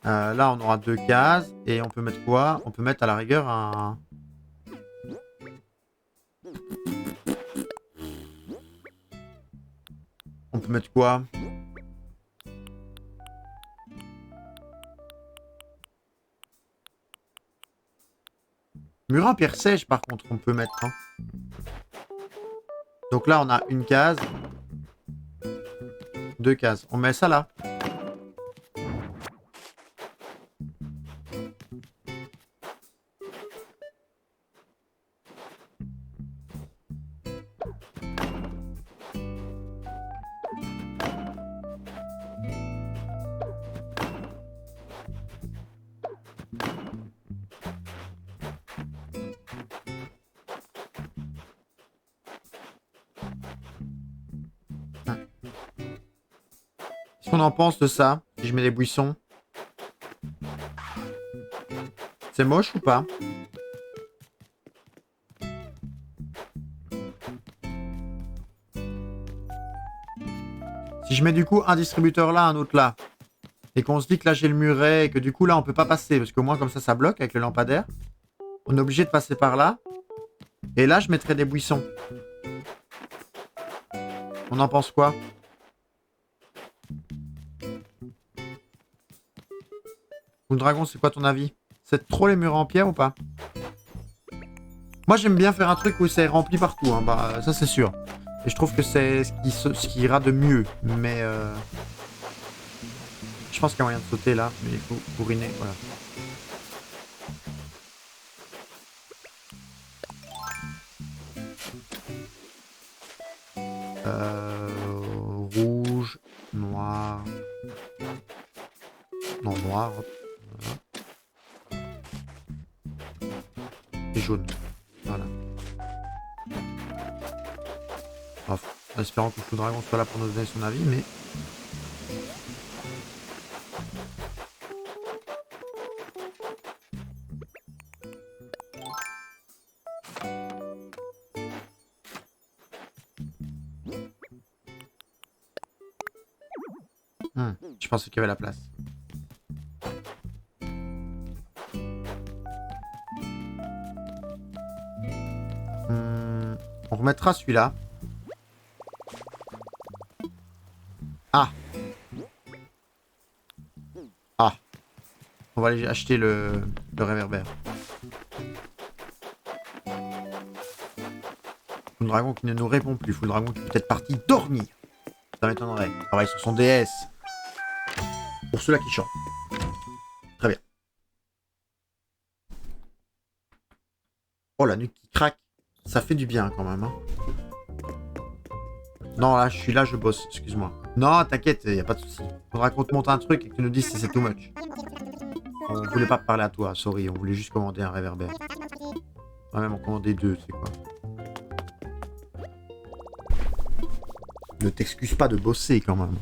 Là, on aura 2 cases et on peut mettre quoi? On peut mettre à la rigueur un... On peut mettre quoi? Mur en pierre sèche, par contre, on peut mettre. Hein. Donc là, on a une case. 2 cases. On met ça là. Qu'est-ce qu'on en pense de ça? Si je mets des buissons. C'est moche ou pas? Si je mets du coup un distributeur là, un autre là, et qu'on se dit que là j'ai le muret, et que du coup là on peut pas passer, parce que moi comme ça bloque avec le lampadaire, on est obligé de passer par là, et là je mettrai des buissons. On en pense quoi? Dragon, c'est quoi ton avis? C'est trop les murs en pierre ou pas? Moi j'aime bien faire un truc où c'est rempli partout, hein. Bah ça c'est sûr. Et je trouve que c'est ce qui ira de mieux. Mais je pense qu'il y a moyen de sauter là, mais il faut bourriner, voilà. Rouge, noir. Non, noir. Voilà. Et jaune. Voilà. En espérant que le dragon soit là pour nous donner son avis, mais... je pensais qu'il y avait la place. On remettra celui-là. Ah. Ah. On va aller acheter le réverbère. Le dragon qui ne nous répond plus. Le dragon qui est peut-être parti dormir. Ça m'étonnerait. Pareil sur son DS. Pour ceux-là qui chantent. Très bien. Oh, la nuque qui craque. Ça fait du bien quand même. Hein. Non, là, je suis là, je bosse. Excuse-moi. Non, t'inquiète, y a pas de souci. Faudra qu'on te monte un truc et que tu nous dises si c'est too much. On voulait pas parler à toi, sorry. On voulait juste commander un réverbère. Ouais, même en commander 2, c'est quoi. Ne t'excuse pas de bosser quand même.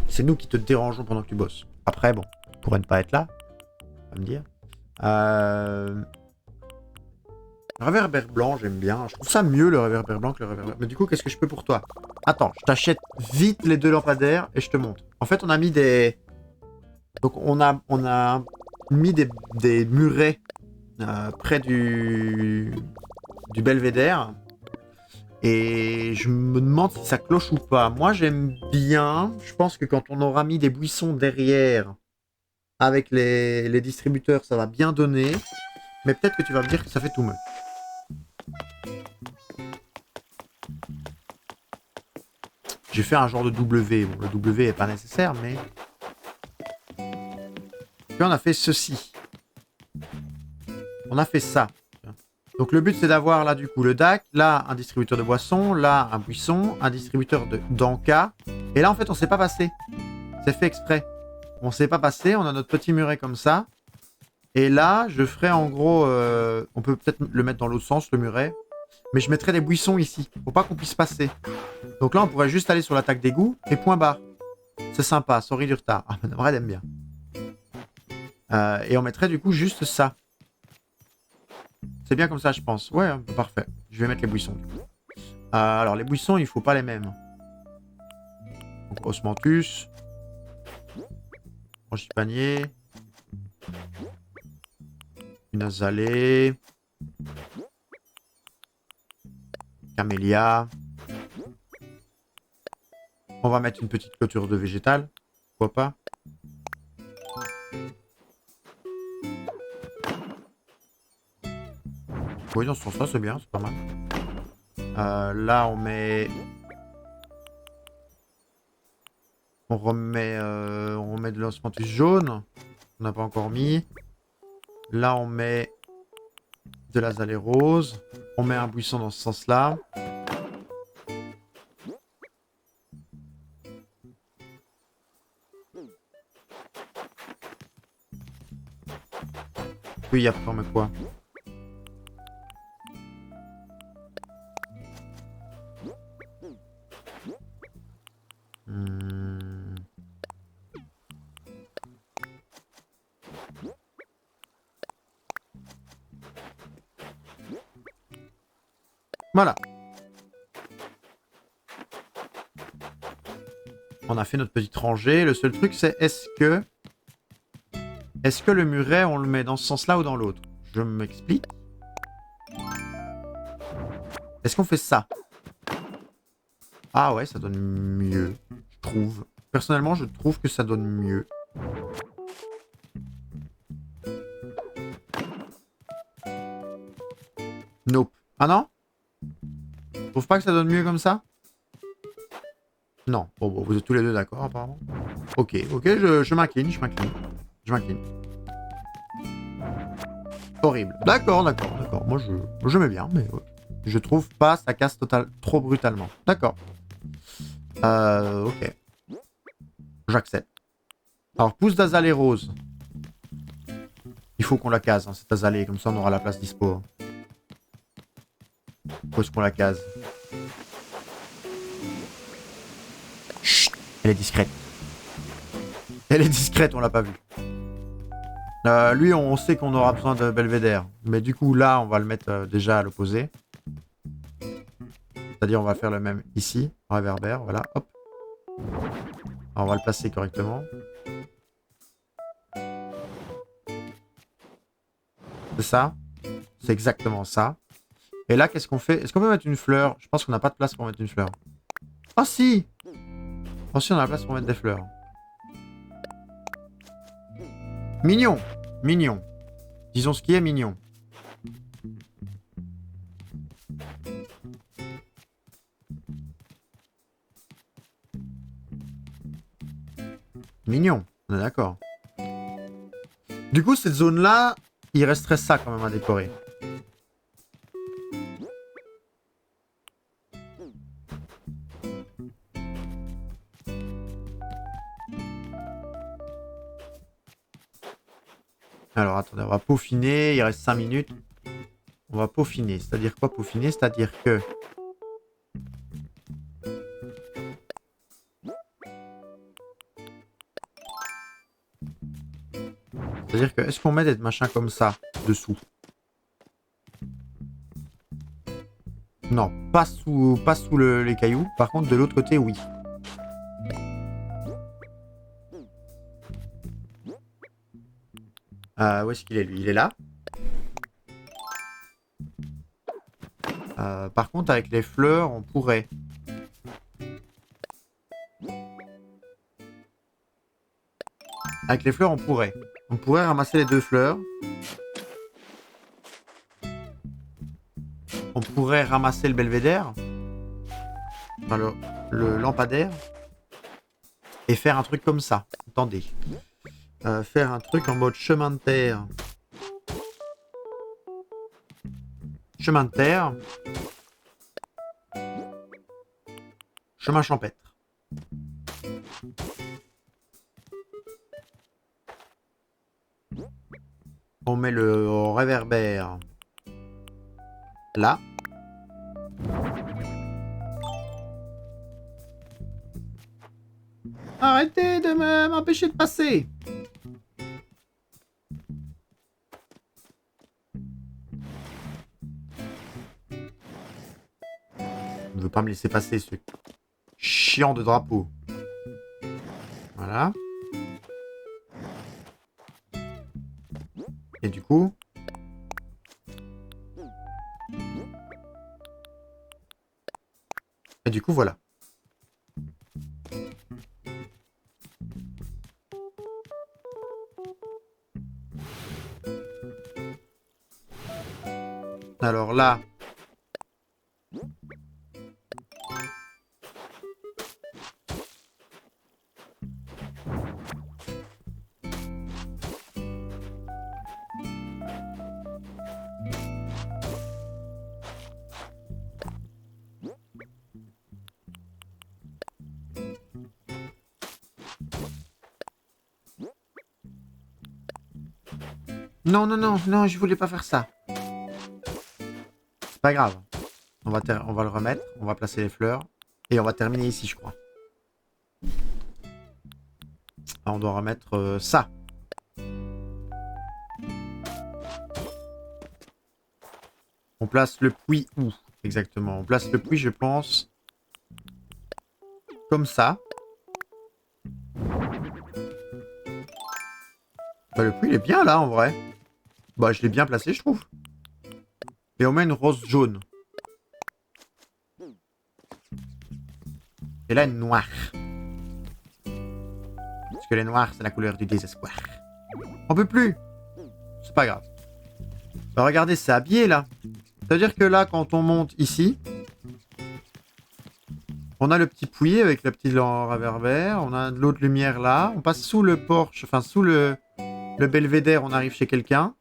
C'est nous qui te dérangeons pendant que tu bosses. Après, bon, tu pourrais ne pas être là. On va me dire. Le réverbère blanc, j'aime bien. Je trouve ça mieux le réverbère blanc que le réverbère... Mais du coup, qu'est-ce que je peux pour toi? Attends, je t'achète vite les 2 lampadaires et je te montre. En fait, on a mis des... Donc, on a mis des murets près du belvédère. Et je me demande si ça cloche ou pas. Moi, j'aime bien. Je pense que quand on aura mis des buissons derrière avec les distributeurs, ça va bien donner. Mais peut-être que tu vas me dire que ça fait tout much. J'ai fait un genre de W. Bon, le W est pas nécessaire, mais... Puis on a fait ceci. On a fait ça. Donc le but c'est d'avoir là du coup le DAC, là un distributeur de boissons, là un buisson, un distributeur d'encas. Et là en fait on s'est pas passé. C'est fait exprès. On s'est pas passé, on a notre petit muret comme ça. Et là je ferai en gros... on peut peut-être le mettre dans l'autre sens le muret. Mais je mettrai des buissons ici. Pour pas qu'on puisse passer. Donc là on pourrait juste aller sur l'attaque d'égout et point barre. C'est sympa, sorry du retard. Ah mais vrai elle aime bien. Et on mettrait du coup juste ça. C'est bien comme ça, je pense. Ouais, parfait. Je vais mettre les buissons. Alors, les buissons, il faut pas les mêmes. Donc, osmanthus. Frangipanier. Une azalée. Camélia. On va mettre une petite clôture de végétal. Pourquoi pas? Oui, dans ce sens-là, c'est bien, c'est pas mal. Là, on met... On remet de l'osmanthus jaune. On n'a pas encore mis. Là, on met de l'azalée rose. On met un buisson dans ce sens-là. Oui, après, on met quoi? Voilà. On a fait notre petite rangée. Le seul truc, c'est est-ce que le muret, on le met dans ce sens-là ou dans l'autre? Je m'explique. Est-ce qu'on fait ça? Ah ouais, ça donne mieux, je trouve. Personnellement, je trouve que ça donne mieux. Nope. Ah non? Tu trouves pas que ça donne mieux comme ça? Non. Bon, vous êtes tous les deux d'accord, apparemment. Ok, je m'incline, je m'incline. Horrible. D'accord. Moi, je mets bien, mais ouais. Je trouve pas, ça casse trop brutalement. D'accord. Ok. J'accepte. Alors, pousse d'azalée rose. Il faut qu'on la case, hein, cette azalée. Comme ça, on aura la place dispo. Faut qu'on la case. Chut, elle est discrète. Elle est discrète, on l'a pas vue. Lui, on sait qu'on aura besoin de belvédère. Mais du coup, là, on va le mettre déjà à l'opposé. C'est-à-dire, on va faire le même ici, en réverbère. Voilà, hop. Alors, on va le placer correctement. C'est ça. C'est exactement ça. Et là, qu'est-ce qu'on fait? Est-ce qu'on peut mettre une fleur? Je pense qu'on n'a pas de place pour mettre une fleur. Ah si! Oh si, on a la place pour mettre des fleurs. Mignon. Mignon. Disons ce qui est mignon. Mignon. On est d'accord. Du coup, cette zone-là, il resterait ça quand même à décorer. Alors, attendez, on va peaufiner. Il reste 5 minutes. On va peaufiner. C'est-à-dire quoi peaufiner? C'est-à-dire que... C'est-à-dire que, est-ce qu'on met des machins comme ça, dessous? Non, pas sous les cailloux. Par contre, de l'autre côté, oui. Où est-ce qu'il est, lui? Il est là. Par contre, avec les fleurs, on pourrait... Avec les fleurs, on pourrait. On pourrait ramasser les 2 fleurs. On pourrait ramasser le belvédère. Enfin, le lampadaire et faire un truc comme ça. Attendez. Faire un truc en mode chemin de terre. Chemin de terre. Chemin champêtre. On met le réverbère là. Arrêtez de m'empêcher de passer. On ne veut pas me laisser passer, ce chiant de drapeau. Voilà. Et du coup... voilà. Alors là... Non, non, non, non, je voulais pas faire ça. C'est pas grave. On va le remettre, on va placer les fleurs. Et on va terminer ici, je crois. Ah, on doit remettre ça. On place le puits où? Exactement. On place le puits, je pense. Comme ça. Bah, le puits, il est bien là, en vrai. Bah, je l'ai bien placé, je trouve. Et on met une rose jaune. Et là, une noire. Parce que les noirs, c'est la couleur du désespoir. On peut plus. C'est pas grave. Bah, regardez, c'est habillé, là. C'est-à-dire que là, quand on monte ici, on a le petit puits avec la petite réverbère. On a de l'autre lumière là. On passe sous le porche, enfin, sous le belvédère, on arrive chez quelqu'un.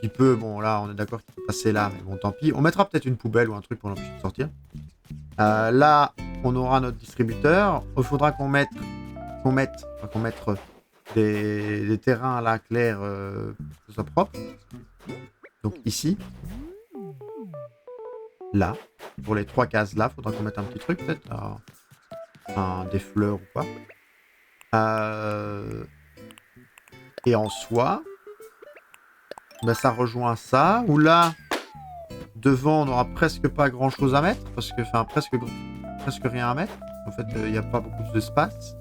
Qui peut, bon, là, on est d'accord qu'il peut passer là, mais bon, tant pis. On mettra peut-être une poubelle ou un truc pour l'empêcher de sortir. Là, on aura notre distributeur. Il faudra qu'on mette des terrains là clairs, que ce soit propre. Donc ici, là, pour les 3 cases là, faudra qu'on mette un petit truc peut-être, des fleurs ou quoi. Et en soi, ben ça rejoint ça. Ou là, devant, on n'aura presque pas grand-chose à mettre parce que, enfin, presque rien à mettre. En fait, il n'y a pas beaucoup d'espace.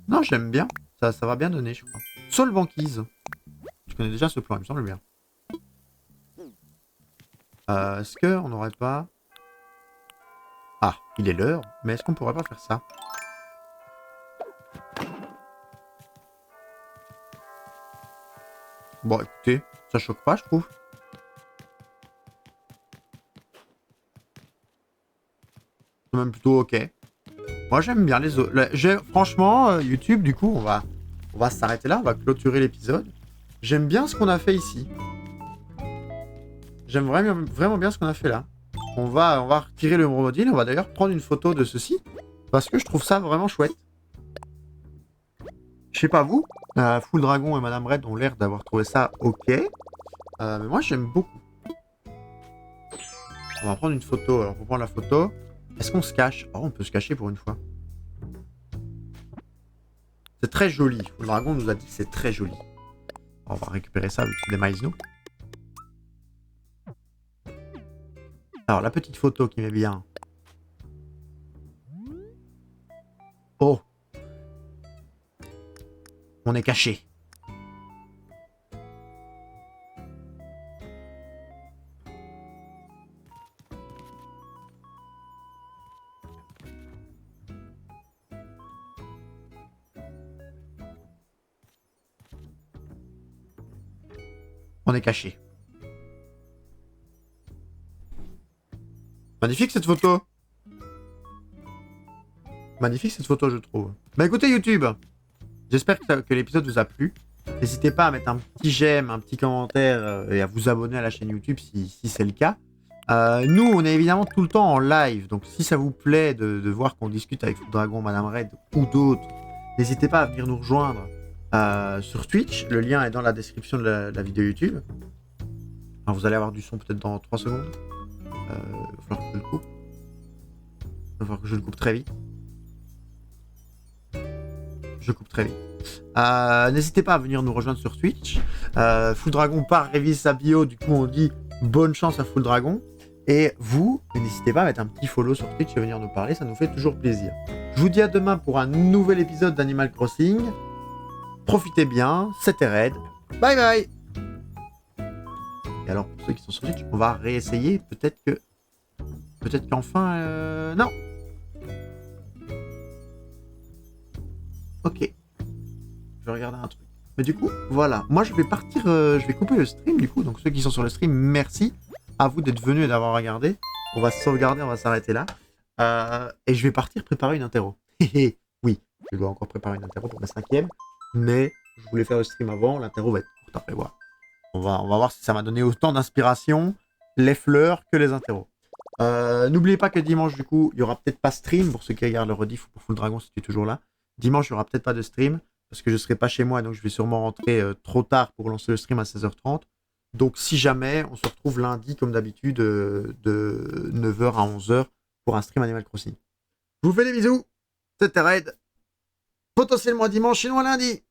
Non, j'aime bien. Ça va bien donner, je crois. Sol banquise. Je connais déjà ce plan, il me semble bien. Est-ce qu'on n'aurait pas... Ah, il est l'heure. Mais est-ce qu'on pourrait pas faire ça? Bon, écoutez, ça choque pas, je trouve. C'est même plutôt ok. Moi, j'aime bien les autres. Franchement, YouTube, du coup, on va s'arrêter là. On va clôturer l'épisode. J'aime bien ce qu'on a fait ici. J'aime vraiment, vraiment bien ce qu'on a fait là. On va retirer le module. On va d'ailleurs prendre une photo de ceci. Parce que je trouve ça vraiment chouette. Je sais pas vous. Full Dragon et Madame Red ont l'air d'avoir trouvé ça ok. Mais moi, j'aime beaucoup. On va prendre une photo. Alors, pour prendre la photo, est-ce qu'on se cache? Oh, on peut se cacher pour une fois. C'est très joli. Le dragon nous a dit que c'est très joli. On va récupérer ça avec des maïsnos. Alors, la petite photo qui met bien. Oh. On est caché. On est caché. Magnifique cette photo. Magnifique cette photo, je trouve. Bah écoutez YouTube, j'espère que l'épisode vous a plu. N'hésitez pas à mettre un petit j'aime, un petit commentaire et à vous abonner à la chaîne YouTube si c'est le cas. Nous, on est évidemment tout le temps en live, donc si ça vous plaît de voir qu'on discute avec Full Dragon, Madame Red ou d'autres, n'hésitez pas à venir nous rejoindre sur Twitch. Le lien est dans la description de la vidéo YouTube. Alors, vous allez avoir du son peut-être dans 3 secondes. Il va falloir que je le coupe. Il va falloir que je le coupe très vite. Je coupe très vite. N'hésitez pas à venir nous rejoindre sur Twitch. Full Dragon part révise sa bio, du coup on dit bonne chance à Full Dragon. Et vous, n'hésitez pas à mettre un petit follow sur Twitch et venir nous parler, ça nous fait toujours plaisir. Je vous dis à demain pour un nouvel épisode d'Animal Crossing. Profitez bien, c'était Red. Bye bye. Et alors pour ceux qui sont sur Twitch, on va réessayer, peut-être qu'enfin... Non. Ok. Je vais regarder un truc. Mais du coup, voilà. Moi, je vais partir... je vais couper le stream, du coup. Donc, ceux qui sont sur le stream, merci à vous d'être venus et d'avoir regardé. On va se sauvegarder, on va s'arrêter là. Et je vais partir préparer une interro. Oui, je dois encore préparer une interro pour ma 5e. Mais je voulais faire le stream avant. L'interro va être courte après, voilà. On va voir si ça m'a donné autant d'inspiration, les fleurs, que les interros. N'oubliez pas que dimanche, du coup, il y aura peut-être pas stream. Pour ceux qui regardent le rediff ou pour Full Dragon, si tu es toujours là. Dimanche, il n'y aura peut-être pas de stream. Parce que je ne serai pas chez moi, donc je vais sûrement rentrer trop tard pour lancer le stream à 16h30. Donc si jamais, on se retrouve lundi, comme d'habitude, de 9h à 11h pour un stream Animal Crossing. Je vous fais des bisous, c'était Raid. Potentiellement dimanche, sinon lundi.